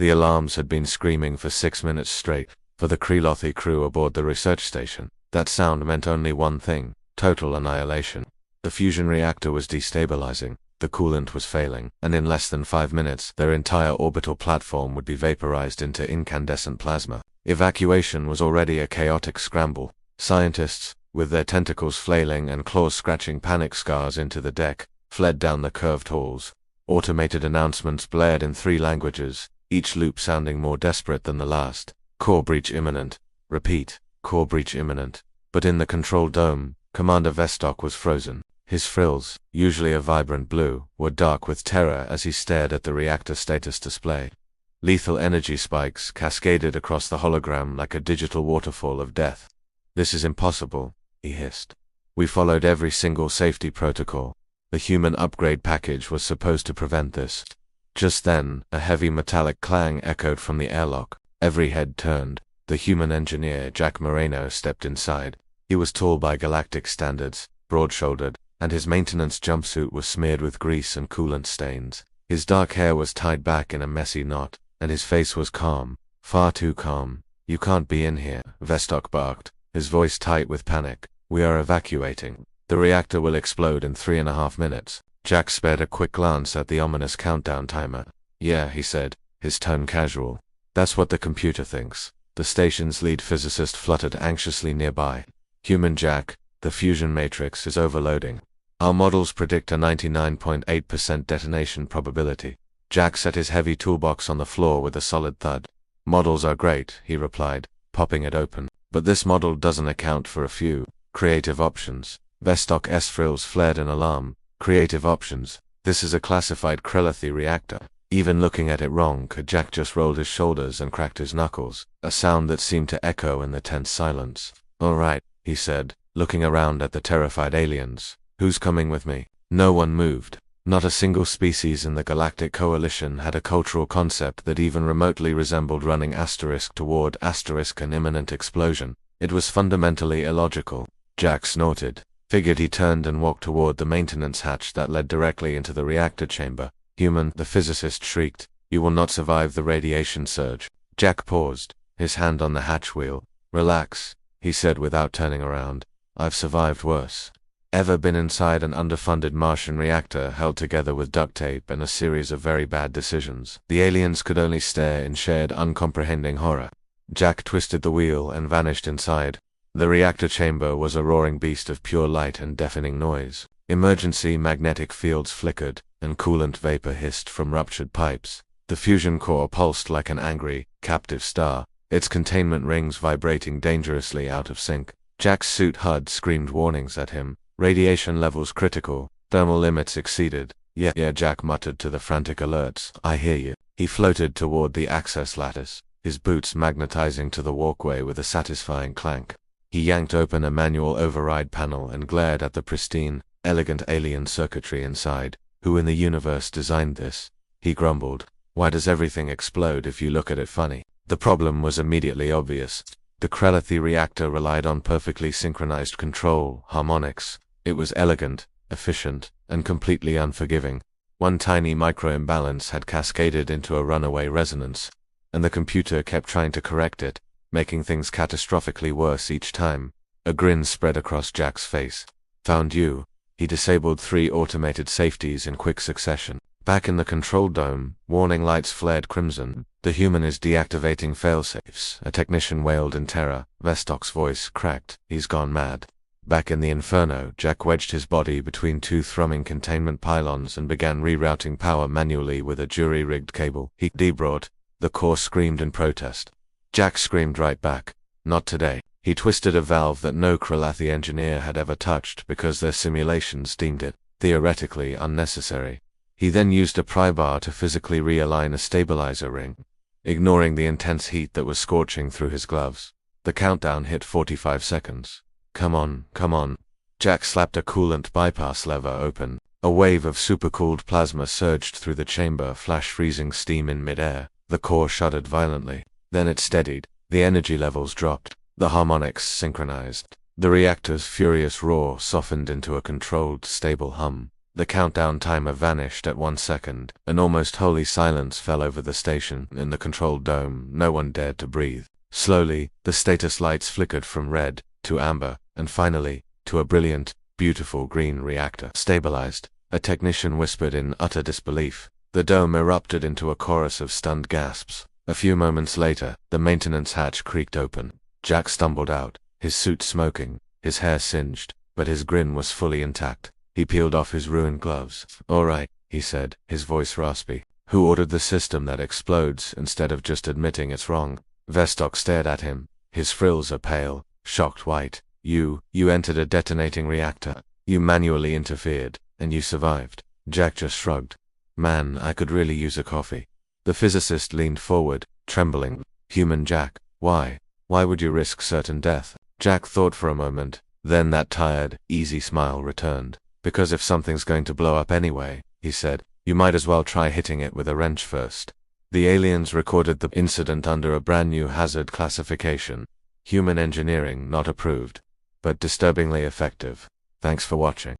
The alarms had been screaming for 6 minutes straight. For the Krelothi crew aboard the research station, that sound meant only one thing: total annihilation. The fusion reactor was destabilizing, the coolant was failing, and in less than 5 minutes, their entire orbital platform would be vaporized into incandescent plasma. Evacuation was already a chaotic scramble. Scientists, with their tentacles flailing and claws scratching panic scars into the deck, fled down the curved halls. Automated announcements blared in 3 languages, each loop sounding more desperate than the last. Core breach imminent. Repeat, core breach imminent. But in the control dome, Commander Vestok was frozen. His frills, usually a vibrant blue, were dark with terror as he stared at the reactor status display. Lethal energy spikes cascaded across the hologram like a digital waterfall of death. "This is impossible," he hissed. "We followed every single safety protocol. The human upgrade package was supposed to prevent this." Just then, a heavy metallic clang echoed from the airlock. Every head turned. The human engineer, Jack Moreno, stepped inside. He was tall by galactic standards, broad-shouldered, and his maintenance jumpsuit was smeared with grease and coolant stains. His dark hair was tied back in a messy knot, and his face was calm, far too calm. "You can't be in here," Vestok barked, his voice tight with panic. "We are evacuating. The reactor will explode in 3.5 minutes. Jack sped a quick glance at the ominous countdown timer. "Yeah," he said, his tone casual. "That's what the computer thinks." The station's lead physicist fluttered anxiously nearby. "Human Jack, the fusion matrix is overloading. Our models predict a 99.8% detonation probability." Jack set his heavy toolbox on the floor with a solid thud. "Models are great," he replied, popping it open. "But this model doesn't account for a few creative options." Vestok's frills flared in alarm. "Creative options? This is a classified Krelothi reactor." Even looking at it wrong, Jack just rolled his shoulders and cracked his knuckles, a sound that seemed to echo in the tense silence. "All right," he said, looking around at the terrified aliens. "Who's coming with me?" No one moved. Not a single species in the Galactic Coalition had a cultural concept that even remotely resembled running asterisk toward asterisk an imminent explosion. It was fundamentally illogical. Jack snorted. Figured he turned and walked toward the maintenance hatch that led directly into the reactor chamber. "Human," the physicist shrieked, "you will not survive the radiation surge." Jack paused, his hand on the hatch wheel. "Relax," he said without turning around. "I've survived worse." Ever been inside an underfunded Martian reactor held together with duct tape and a series of very bad decisions? The aliens could only stare in shared uncomprehending horror. Jack twisted the wheel and vanished inside. The reactor chamber was a roaring beast of pure light and deafening noise. Emergency magnetic fields flickered, and coolant vapor hissed from ruptured pipes. The fusion core pulsed like an angry, captive star, its containment rings vibrating dangerously out of sync. Jack's suit HUD screamed warnings at him. "Radiation levels critical, thermal limits exceeded." Yeah, Jack muttered to the frantic alerts. "I hear you." He floated toward the access lattice, his boots magnetizing to the walkway with a satisfying clank. He yanked open a manual override panel and glared at the pristine, elegant alien circuitry inside. "Who in the universe designed this?" he grumbled. "Why does everything explode if you look at it funny?" The problem was immediately obvious. The Krelothi reactor relied on perfectly synchronized control, harmonics. It was elegant, efficient, and completely unforgiving. One tiny micro-imbalance had cascaded into a runaway resonance, and the computer kept trying to correct it, making things catastrophically worse each time. A grin spread across Jack's face. "Found you." He disabled 3 automated safeties in quick succession. Back in the control dome, warning lights flared crimson. "The human is deactivating failsafes," a technician wailed in terror. Vestok's voice cracked. "He's gone mad." Back in the inferno, Jack wedged his body between 2 thrumming containment pylons and began rerouting power manually with a jury-rigged cable. He debrought. The core screamed in protest. Jack screamed right back. "Not today." He twisted a valve that no Krelothi engineer had ever touched because their simulations deemed it, theoretically, unnecessary. He then used a pry bar to physically realign a stabilizer ring, ignoring the intense heat that was scorching through his gloves. The countdown hit 45 seconds. Come on. Jack slapped a coolant bypass lever open. A wave of supercooled plasma surged through the chamber, flash-freezing steam in midair. The core shuddered violently. Then it steadied. The energy levels dropped. The harmonics synchronized. The reactor's furious roar softened into a controlled, stable hum. The countdown timer vanished at 1 second. An almost holy silence fell over the station. In the control dome, no one dared to breathe. Slowly, the status lights flickered from red to amber, and finally, to a brilliant, beautiful green reactor. Stabilized, a technician whispered in utter disbelief. The dome erupted into a chorus of stunned gasps. A few moments later, the maintenance hatch creaked open. Jack stumbled out, his suit smoking, his hair singed, but his grin was fully intact. He peeled off his ruined gloves. "All right," he said, his voice raspy. "Who ordered the system that explodes instead of just admitting it's wrong?" Vestok stared at him, his frills a pale, shocked white. You entered a detonating reactor. You manually interfered, and you survived." Jack just shrugged. "Man, I could really use a coffee." The physicist leaned forward, trembling. "Human Jack, why? Why would you risk certain death?" Jack thought for a moment, then that tired, easy smile returned. "Because if something's going to blow up anyway," he said, "you might as well try hitting it with a wrench first." The aliens recorded the incident under a brand new hazard classification. Human engineering not approved, but disturbingly effective. Thanks for watching.